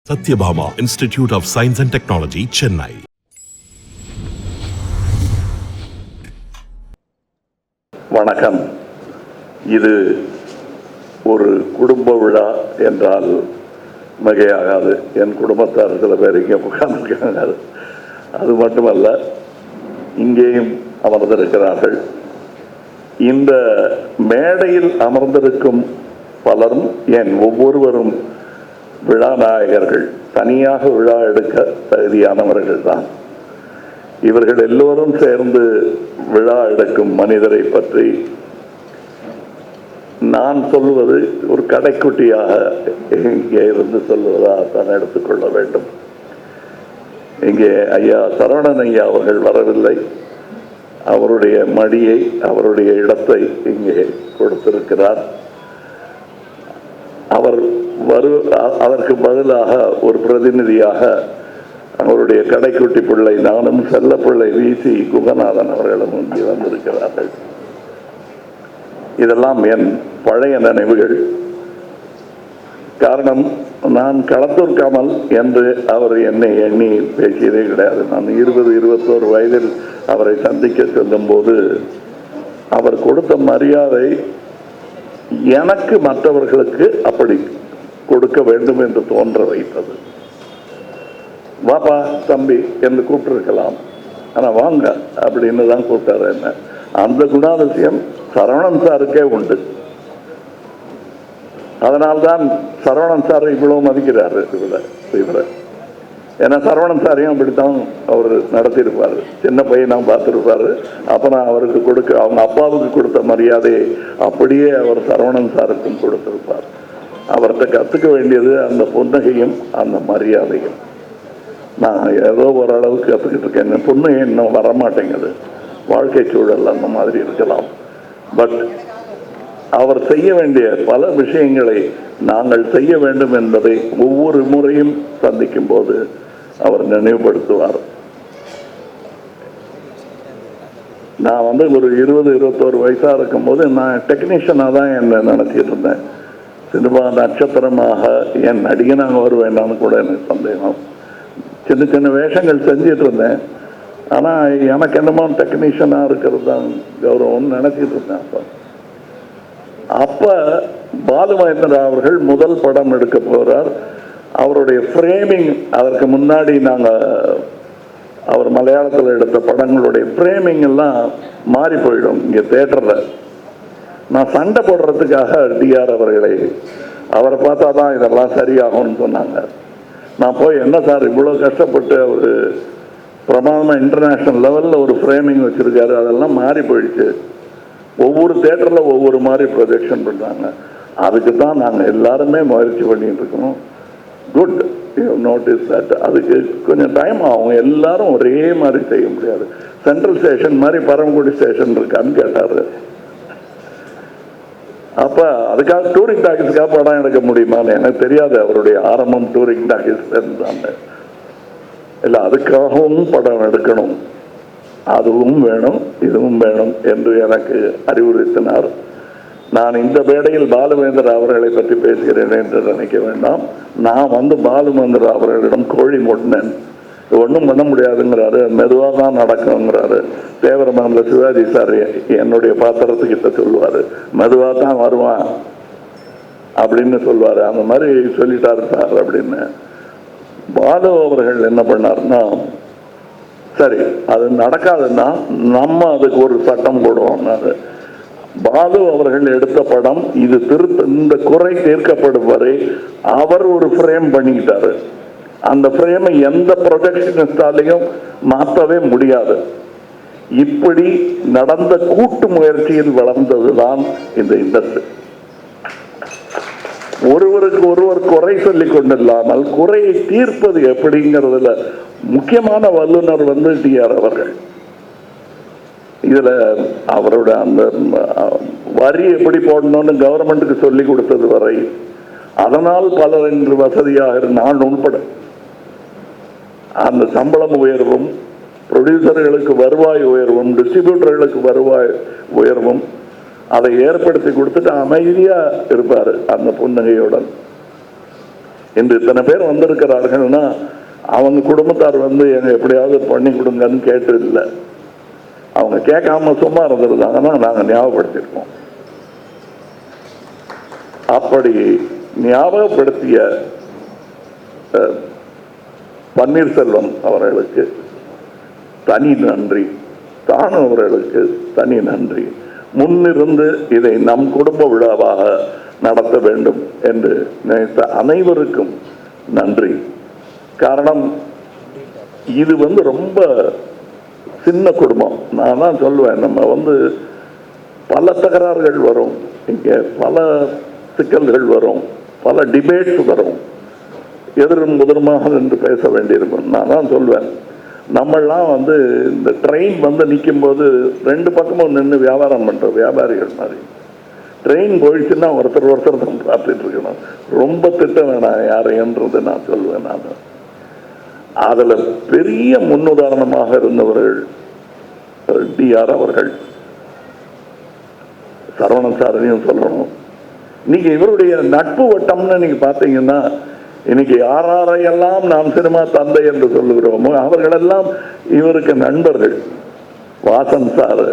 Satyabhama Institute of Science and Technology, Chennai. வணக்கம். இது ஒரு குடும்ப விழா என்றால் மிகையாகாது. என் குடும்பத்தார் சில பேர் இங்கே உட்கார்ந்திருக்காங்க. அது மட்டுமல்ல, இங்கேயும் அமர்ந்திருக்கிறார்கள். இந்த மேடையில் அமர்ந்திருக்கும் பலரும் என் ஒவ்வொருவரும் விழா நாயகர்கள், தனியாக விழா எடுக்க தகுதியானவர்கள் தான். இவர்கள் எல்லோரும் சேர்ந்து விழா எடுக்கும் மனிதரை பற்றி நான் சொல்வது ஒரு கடைக்குட்டியாக இங்கே இருந்து சொல்வதாக தான் எடுத்துக்கொள்ள வேண்டும். இங்கே ஐயா சரவணன் ஐயா அவர்கள் வரவில்லை. அவருடைய மடியை, அவருடைய இடத்தை இங்கே கொடுத்திருக்கிறார். அதற்கு பதிலாக ஒரு பிரதிநிதியாக அவருடைய கடைக்குட்டி பிள்ளை, நானும் செல்ல பிள்ளை வீசி குகநாதன் அவர்களும் இங்கே வந்திருக்கிறார்கள். இதெல்லாம் என் பழைய நினைவுகள். காரணம், நான் களத்தூர் கமல் என்று அவர் என்னை எண்ணி பேசியதே கிடையாது. நான் 20-21 வயதில் அவரை சந்திக்க செல்லும் போது அவர் கொடுத்த மரியாதை எனக்கு மற்றவர்களுக்கு அப்படி கொடுக்க வேண்டும் என்று தோன்ற வைத்தது. வாப்பா தம்பி என்று கூப்பிட்டிருக்கலாம், ஆனால் வாங்க அப்படின்னு தான் கூப்பிட்டாரு என்ன. அந்த குணாதிசயம் சரவணன் சாருக்கே உண்டு. அதனால்தான் சரவணன் சார் இவ்வளவு மதிக்கிறாரு இவரை. ஏன்னா சரவணன் சாரையும் அப்படித்தான் அவர் நடத்தியிருப்பார். சின்ன பையனாக பார்த்துருப்பாரு. அப்புறம் அவருக்கு அவங்க அப்பாவுக்கு கொடுத்த மரியாதையை அப்படியே அவர் சரவணன் சாருக்கும் கொடுத்திருப்பார். அவர்கிட்ட கற்றுக்க வேண்டியது அந்த புன்னகையும் அந்த மரியாதையும். நான் ஏதோ ஓரளவுக்கு கற்றுக்கிட்டு இருக்கேன். என் பொண்ணு இன்னும் வரமாட்டேங்குது. வாழ்க்கை சூழல் அந்த மாதிரி இருக்கலாம். பட் அவர் செய்ய வேண்டிய பல விஷயங்களை நாங்கள் செய்ய வேண்டும் என்பதை ஒவ்வொரு முறையும் சந்திக்கும் போது அவர் நினைவுபடுத்துவார். நான் ஒரு 20-21 வயசாக இருக்கும் போது நான் டெக்னீஷியனாக தான் என்ன நினச்சிட்டு இருந்தேன். சினிமா நட்சத்திரமாக என் நடிகனாக வருவேண்டான்னு கூட எனக்கு சந்தேகம். சின்ன சின்ன வேஷங்கள் செஞ்சிட்டு இருந்தேன். ஆனால் எனக்கு என்னமோ டெக்னீஷியனாக இருக்கிறது தான் கௌரவம்னு நினச்சிட்டு இருந்தேன். அப்போ பாலு மகேந்திரா அவர்கள் முதல் படம் எடுக்க போகிறார். அவருடைய ஃப்ரேமிங், அதற்கு முன்னாடி அவர் மலையாளத்தில் எடுத்த படங்களுடைய ஃப்ரேமிங் எல்லாம் மாறி போயிடும் இங்கே தேட்டரில். நான் சண்டை போடுறதுக்காக டிஆர் அவரை பார்த்தா தான் இதெல்லாம் சரியாகும்னு சொன்னாங்க. நான் போய், என்ன சார் இவ்வளோ கஷ்டப்பட்டு அவர் பிரமாதமாக இன்டர்நேஷ்னல் லெவலில் ஒரு ஃப்ரேமிங் வச்சுருக்காரு, அதெல்லாம் மாறி போயிடுச்சு. ஒவ்வொரு தேட்டரில் ஒவ்வொரு மாதிரி ப்ரொஜெக்ஷன் பண்ணுறாங்க. அதுக்கு தான் நாங்கள் எல்லாருமே முயற்சி பண்ணிட்டு இருக்கோம். Good, you notice that. அதுக்கு கொஞ்சம் டைம் ஆகும். எல்லாரும் ஒரே மாதிரி செய்ய முடியாது. சென்ட்ரல் ஸ்டேஷன் மாதிரி பரமக்குடி ஸ்டேஷன் இருக்கான்னு கேட்டார். அப்போ அதுக்காக டூரிங் டாக்கீஸ்க்காக படம் எடுக்க முடியுமான்னு எனக்கு தெரியாது. அவருடைய ஆரம்பம் டூரிங் டாக்கீஸ் இருந்தாங்க. இல்லை, அதுக்காகவும் படம் எடுக்கணும், அதுவும் வேணும் இதுவும் வேணும் என்று எனக்கு அறிவுறுத்தினார். நான் இந்த மேடையில் பாலு மகேந்திரா அவர்களை பற்றி பேசுகிறேன் என்று நினைக்க வேண்டாம். நான் பாலு மகேந்திரா அவர்களிடம் கோழி மூட்டினேன். ஒன்றும் பண்ண முடியாதுங்கிறாரு, மெதுவாக தான் நடக்குங்கிறாரு. தேவரமங்கல சிவாஜி சார் என்னுடைய பாத்திரத்துக்கிட்ட சொல்லுவார், மெதுவாக தான் வருவான் அப்படின்னு சொல்லுவார். அந்த மாதிரி சொல்லிட்டாரு சார் அப்படின்னு. பாலு அவர்கள் என்ன பண்ணாருன்னா, சரி அது நடக்காதுன்னா நம்ம அதுக்கு ஒரு சட்டம் போடுவோம்னாரு. பாலு அவர்கள் எடுத்த படம் இது இந்த குறை தீர்க்கப்படும் வரை அவர் ஒரு ஃப்ரேம் பண்ணிக்கிட்டாரு. அந்த ஃப்ரேமை எந்த ப்ரொஜெக்ஷனிஸ்டாலையும் மாற்றவே முடியாது. இப்படி நடந்த கூட்டு முயற்சியில் வளர்ந்தது தான் இந்த இண்டஸ்ட்ரி. ஒருவருக்கு ஒருவர் குறை சொல்லிக் கொண்டில்லாமல் குறையை தீர்ப்பது எப்படிங்கிறதுல முக்கியமான வல்லுநர் டிஆர் அவர்கள். இதுல அவரோட அந்த வரி எப்படி போடணும்னு கவர்மெண்ட்டுக்கு சொல்லி கொடுத்தது வரை, அதனால் பலர் இன்று வசதியாக நான் உள்பட அந்த சம்பளம் உயர்வும், ப்ரொடியூசர்களுக்கு வருவாய் உயர்வும், டிஸ்ட்ரிபியூட்டர்களுக்கு வருவாய் உயர்வும் அதை ஏற்படுத்தி கொடுத்துட்டு அமைதியா இருப்பாரு அந்த புன்னகையுடன். இன்று இத்தனை பேர் வந்திருக்கிறார்கள்னா அவங்க குடும்பத்தார் வந்து எங்க எப்படியாவது பண்ணி கொடுங்கன்னு கேட்டு இல்லை, அவங்க கேட்காம சும்மா இருந்திருந்தாங்கன்னா நாங்கள் ஞாபகப்படுத்திருக்கோம். அப்படி ஞாபகப்படுத்திய பன்னீர்செல்வம் அவர்களுக்கு தனி நன்றி, தானு அவர்களுக்கு தனி நன்றி. முன்னிருந்து இதை நம் குடும்ப விழாவாக நடத்த வேண்டும் என்று நினைத்த அனைவருக்கும் நன்றி. காரணம், இது வந்து ரொம்ப சின்ன குடும்பம். நான் தான் சொல்லுவேன், நம்ம பல தகராறுகள் வரும், இங்கே பல சிக்கல்கள் வரும், பல டிபேட்ஸ் வரும், எதிரும் முதலுமாக நின்று பேச வேண்டியிருக்கும். நான் தான் சொல்வேன், நம்மெல்லாம் இந்த ட்ரெயின் நிற்கும் போது ரெண்டு பக்கமும் நின்று வியாபாரம் பண்ற வியாபாரிகள் மாதிரி. ட்ரெயின் போயிடுச்சுன்னா ஒருத்தர் தான் பார்த்துட்டு இருக்கணும். ரொம்ப திட்ட வேணாம் யாரைன்றது நான் சொல்லுவேன். நான் அதுல பெரிய முன்னுதாரணமாக இருந்தவர்கள் டிஆர் அவர்கள், சரவணன் சாரதியும் சொல்லணும். நீங்க இவருடைய நட்பு வட்டம்னு நீங்க பாத்தீங்கன்னா, இன்னைக்கு யாரையெல்லாம் நாம் சினிமா தந்தை என்று சொல்லுகிறோமோ அவர்களெல்லாம் இவருக்கு நண்பர்கள். Vasan sir,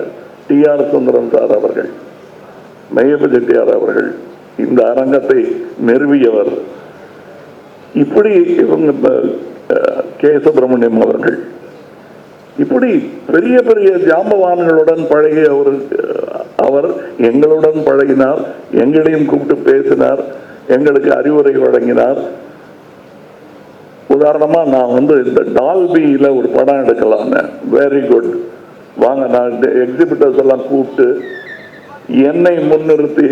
T R Sundaram sir அவர்கள், மெய்யப்ப செட்டியார் அவர்கள், இந்த அரங்கத்தை நிறுவியவர். இப்படி இவங்க கே சுப்பிரமணியம் அவர்கள், இப்படி பெரிய பெரிய ஜாம்பவான்களுடன் பழகிய அவர் எங்களுடன் பழகினார், எங்களையும் கூப்பிட்டு பேசினார், எங்களுக்கு அறிவுரை வழங்கினார். உதாரணமா நான் இந்த டால்பியில ஒரு படம் எடுக்கலான்னு, வெரி குட் வாங்க, நான் எக்ஸிபிட்டர்ஸ் எல்லாம் கூப்பிட்டு என்னை முன்னிறுத்தி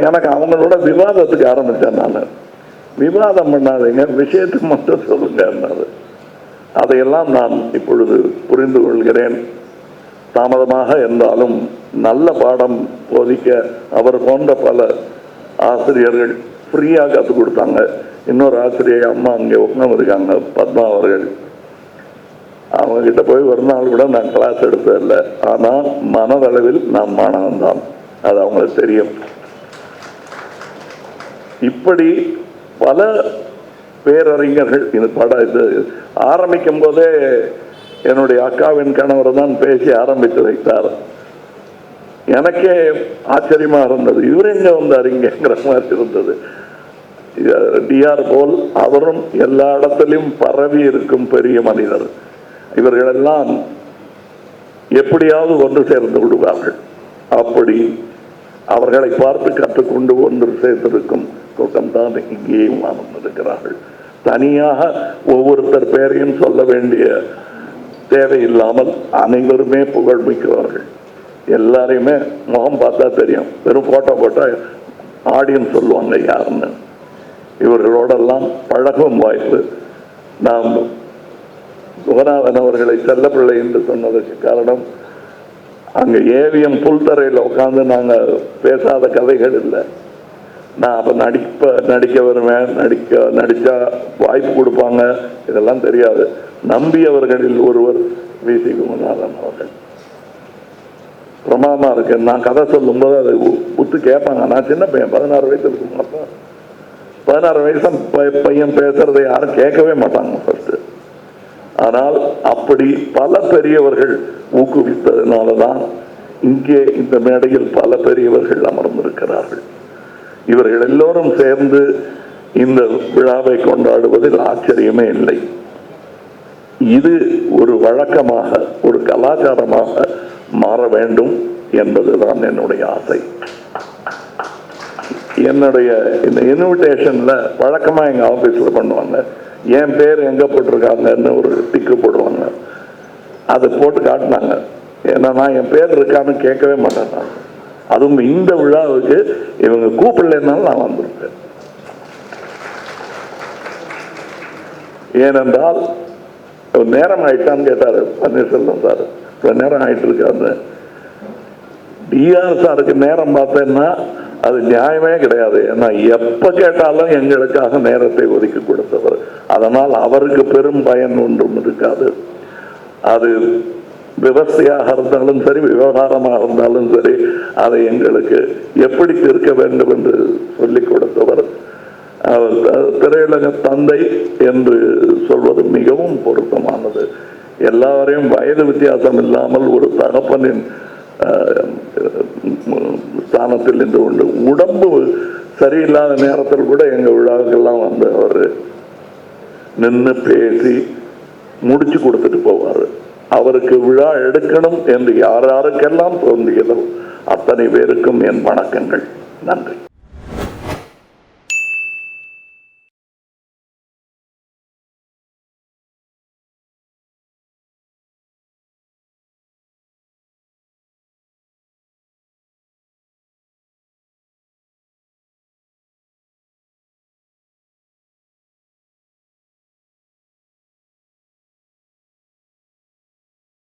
எனக்கு அவங்களோட விவாதத்துக்கு ஆரம்பித்தேன். நான் விவாதம் பண்ணாதீங்க, விஷயத்தை மட்டும் சொல்லுங்க. அதையெல்லாம் நான் இப்பொழுது புரிந்து கொள்கிறேன். தாமதமாக இருந்தாலும் நல்ல பாடம் போதிக்க அவர் போன்ற பல ஆசிரியர்கள் ஃப்ரீயாக கற்றுக் கொடுத்தாங்க. இன்னொரு ஆசிரியர் அம்மா அங்கே உட்கார்ந்து இருக்காங்க, பத்மா அவர்கள். அவங்க கிட்ட போய் ஒரு நாள் கூட நான் கிளாஸ் எடுத்ததில்லை, ஆனால் மனதளவில் நான் மாணவன் தான், அது அவங்களுக்கு தெரியும். இப்படி பல பேரறிஞர்கள் இது ஆரம்பிக்கும் போதே என்னுடைய அக்காவின் கணவர் தான் பேசி ஆரம்பித்து வைத்தார். எனக்கே ஆச்சரியமா இருந்தது, இவர் எங்க வந்தாருங்கிற மாதிரி இருந்தது. டிஆர் போல் அவரும் எல்லா இடத்திலும் பரவி இருக்கும் பெரிய மனிதர். இவர்களெல்லாம் எப்படியாவது ஒன்று சேர்ந்து விடுவார்கள். அப்படி அவர்களை பார்த்து கற்றுக்கொண்டு ஒன்று சேர்ந்திருக்கும் கூட்டம் தான் இங்கேயும் அமர்ந்திருக்கிறார்கள். தனியாக ஒவ்வொருத்தர் பேரையும் சொல்ல வேண்டிய தேவையில்லாமல் அனைவருமே புகழ்மிக்கிறவர்கள். எல்லாரையுமே முகம் பார்த்தா தெரியும், வெறும் போட்டோ போட்டா ஆடியன்ஸ் சொல்லுவாங்க யாருன்னு. இவர்களோடெல்லாம் பழகும் வாய்ப்பு. நாம் குகநாதன் அவர்களை செல்லப்பிள்ளை என்று சொன்னதற்கு காரணம், அங்கே ஏவிஎம் புல்தரையில் உட்காந்து நாங்கள் பேசாத கதைகள் இல்லை. நான் அப்போ நடிக்க வருவேன், நடித்தா வாய்ப்பு கொடுப்பாங்க, இதெல்லாம் தெரியாது. நம்பியவர்களில் ஒருவர் வி.சி. குகநாதன் அவர்கள். பிரமாதமாக இருக்கு. நான் கதை சொல்லும்போது அதை உத்து கேட்பாங்க. நான் சின்ன பையன், 16 வயசு இருக்கும். அப்போ 16 வயசு பையன் பேசுறதை யாரும் கேட்கவே மாட்டாங்க ஃபர்ஸ்ட். ஆனால் அப்படி பல பெரியவர்கள் ஊக்குவித்ததுனால தான் இங்கே இந்த மேடையில் பல பெரியவர்கள் அமர்ந்திருக்கிறார்கள். இவர்கள் எல்லோரும் சேர்ந்து இந்த விழாவை கொண்டாடுவதில் ஆச்சரியமே இல்லை. இது ஒரு வழக்கமாக, ஒரு கலாச்சாரமாக மாற வேண்டும் என்பதுதான் என்னுடைய ஆசை. என்னுடைய இந்த இன்விடேஷன்ல வழக்கமா எங்க ஆபீஸ்ல பண்ணுவாங்க, என் பேர் எங்க போட்டிருக்காங்கன்னு ஒரு டிக்கு போடுவாங்க. அதை போட்டு காட்டினாங்க. ஏன்னா நான் என் பேர் இருக்கான்னு கேட்கவே மாட்டேன். அதுவும் இந்த விழாவுக்கு இவங்க கூப்பிடலைன்னாலும் நான் வந்திருக்கேன். ஏனென்றால் நேரம் ஆயிட்டான்னு கேட்டாரு பன்னீர்செல்வம் சார். நேரம் ஆயிட்டு இருக்காரு. டிஆர் சாருக்கு நேரம் பார்த்தேன்னா அது நியாயமே கிடையாது. ஏன்னா எப்ப கேட்டாலும் எங்களுக்காக நேரத்தை ஒதுக்கி கொடுத்தவர். அதனால் அவருக்கு பெரும் பயன் ஒன்றும் இருக்காது. அது விவசாயியாக இருந்தாலும் சரி, விவகாரமாக இருந்தாலும் சரி, அதை எங்களுக்கு எப்படி தீர்க்க வேண்டும் என்று சொல்லிக் கொடுத்தவர். அவர் திரையுலக தந்தை என்று சொல்வது மிகவும் பொருத்தமானது. எல்லாரையும் வயது வித்தியாசம் இல்லாமல் ஒரு தகப்பனின் ஸ்தானத்தில் நின்று கொண்டு, உடம்பு சரியில்லாத நேரத்தில் கூட எங்க விழாவுக்கெல்லாம் வந்து அவர் நின்று பேசி முடிச்சு கொடுத்துட்டு போவார். அவருக்கு விழா எடுக்கணும் என்று யாருக்கெல்லாம் தோன்றியதோ அத்தனை பேருக்கும் என் வணக்கங்கள். நன்றி.